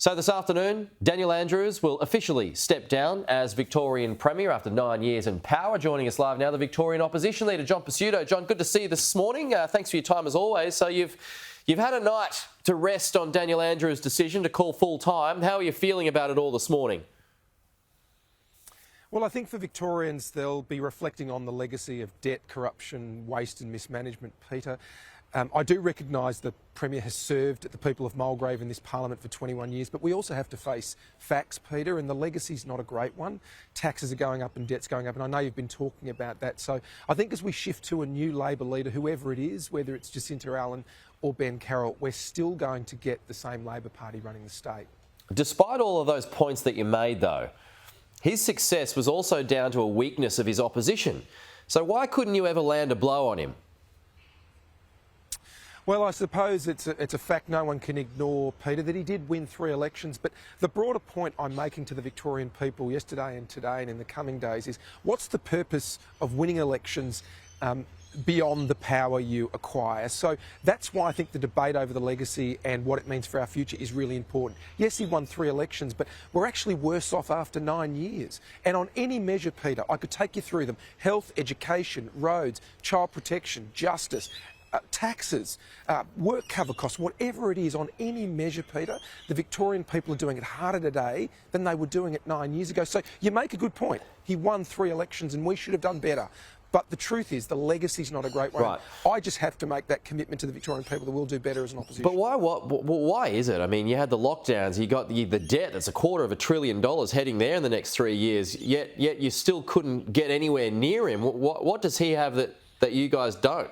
So this afternoon, Daniel Andrews will officially step down as Victorian Premier after 9 years in power. Joining us live now, the Victorian Opposition Leader John Pesutto. John, good to see you this morning. Thanks for your time as always. So you've had a night to rest on Daniel Andrews' decision to call full time. How are you feeling about it all this morning? Well, I think for Victorians, they'll be reflecting on the legacy of debt, corruption, waste and mismanagement, Peter. I do recognise the Premier has served the people of Mulgrave in this parliament for 21 years, but we also have to face facts, Peter, and the legacy's not a great one. Taxes are going up and debt's going up, and I know you've been talking about that. So I think as we shift to a new Labor leader, whoever it is, whether it's Jacinta Allan or Ben Carroll, we're still going to get the same Labor Party running the state. Despite all of those points that you made, though, his success was also down to a weakness of his opposition. So why couldn't you ever land a blow on him? Well, I suppose it's a fact no one can ignore, Peter, that he did win 3 elections. But the broader point I'm making to the Victorian people yesterday and today and in the coming days is, what's the purpose of winning elections beyond the power you acquire? So that's why I think the debate over the legacy and what it means for our future is really important. Yes, he won 3 elections, but we're actually worse off after 9 years. And on any measure, Peter, I could take you through them: health, education, roads, child protection, justice, taxes, work cover costs, whatever it is, on any measure, Peter, the Victorian people are doing it harder today than they were doing it 9 years ago. So you make a good point. He won 3 elections and we should have done better. But the truth is, the legacy's not a great one. Right. I just have to make that commitment to the Victorian people that we'll do better as an opposition. But why is it? I mean, you had the lockdowns, you got the debt that's $250 billion heading there in the next 3 years, yet you still couldn't get anywhere near him. What does he have that you guys don't?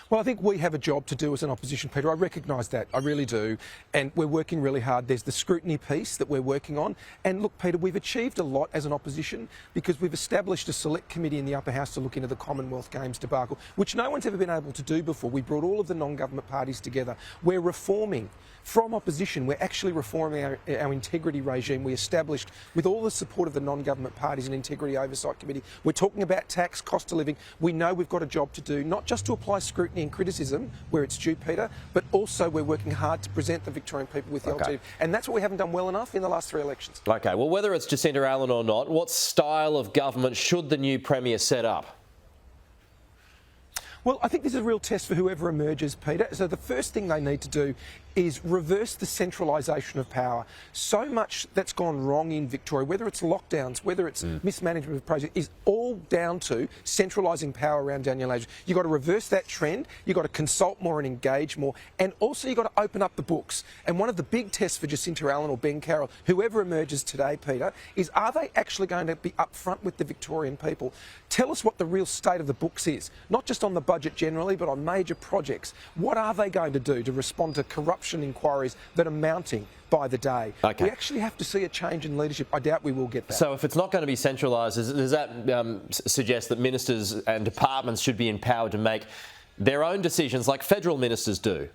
Well, I think we have a job to do as an opposition, Peter. I recognise that, I really do, and we're working really hard. There's the scrutiny piece that we're working on, and look, Peter, we've achieved a lot as an opposition because we've established a select committee in the upper house to look into the Commonwealth Games debacle, which no one's ever been able to do before. We brought all of the non-government parties together. We're reforming. From opposition, we're actually reforming our integrity regime we established with all the support of the non-government parties and Integrity Oversight Committee. We're talking about tax, cost of living. We know we've got a job to do, not just to apply scrutiny and criticism where it's due, Peter, but also we're working hard to present the Victorian people with the alternative. And that's what we haven't done well enough in the last 3 elections. OK, well, whether it's Jacinta Allan or not, what style of government should the new Premier set up? Well, I think this is a real test for whoever emerges, Peter. So the first thing they need to do is reverse the centralisation of power. So much that's gone wrong in Victoria, whether it's lockdowns, whether it's mismanagement of projects, is all down to centralising power around Daniel Andrews. You've got to reverse that trend. You've got to consult more and engage more. And also you've got to open up the books. And one of the big tests for Jacinta Allan or Ben Carroll, whoever emerges today, Peter, is, are they actually going to be upfront with the Victorian people? Tell us what the real state of the books is, not just on the budget generally, but on major projects. What are they going to do to respond to corruption inquiries that are mounting by the day? Okay. We actually have to see a change in leadership. I doubt we will get that. So if it's not going to be centralised, does that suggest that ministers and departments should be empowered to make their own decisions like federal ministers do?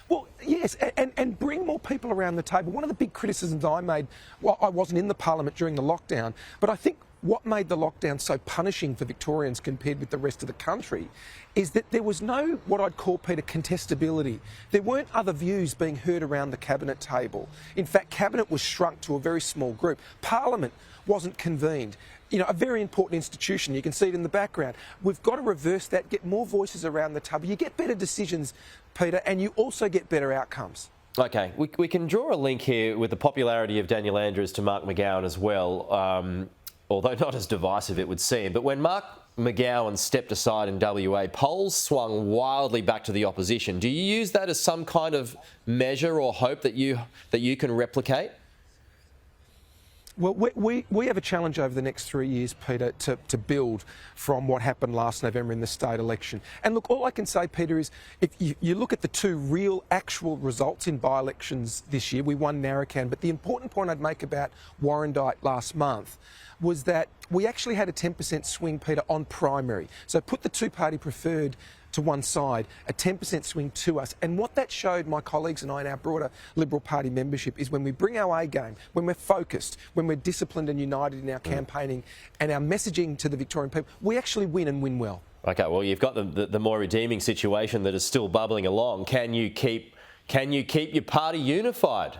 Well, yes, and bring more people around the table. One of the big criticisms I made, well, I wasn't in the parliament during the lockdown, but I think what made the lockdown so punishing for Victorians compared with the rest of the country is that there was no, what I'd call, Peter, contestability. There weren't other views being heard around the cabinet table. In fact, cabinet was shrunk to a very small group. Parliament wasn't convened. You know, a very important institution. You can see it in the background. We've got to reverse that, get more voices around the table. You get better decisions, Peter, and you also get better outcomes. OK, we can draw a link here with the popularity of Daniel Andrews to Mark McGowan as well. Although not as divisive, it would seem. But when Mark McGowan stepped aside in WA, polls swung wildly back to the opposition. Do you use that as some kind of measure or hope that you can replicate? Well, we have a challenge over the next 3 years, Peter, to build from what happened last November in the state election. And look, all I can say, Peter, is if you look at the 2 real actual results in by-elections this year, we won Narrabeen, but the important point I'd make about Warrandyte last month was that we actually had a 10% swing, Peter, on primary. So put the 2-party preferred to one side, a 10% swing to us. And what that showed my colleagues and I and our broader Liberal Party membership is when we bring our A game, when we're focused, when we're disciplined and united in our campaigning and our messaging to the Victorian people, we actually win and win well. OK, well, you've got the more redeeming situation that is still bubbling along. Can you keep Can you keep your party unified?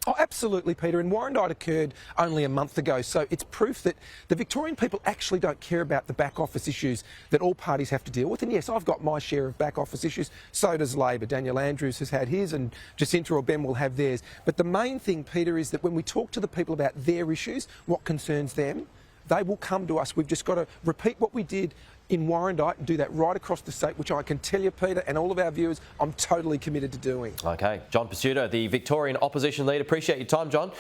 Oh, absolutely, Peter. And Warrandyte occurred only a month ago, so it's proof that the Victorian people actually don't care about the back office issues that all parties have to deal with. And yes, I've got my share of back office issues. So does Labor. Daniel Andrews has had his, and Jacinta or Ben will have theirs. But the main thing, Peter, is that when we talk to the people about their issues, what concerns them, they will come to us. We've just got to repeat what we did in Warrandyte and do that right across the state, which I can tell you, Peter, and all of our viewers, I'm totally committed to doing. OK. John Pesutto, the Victorian opposition leader. Appreciate your time, John.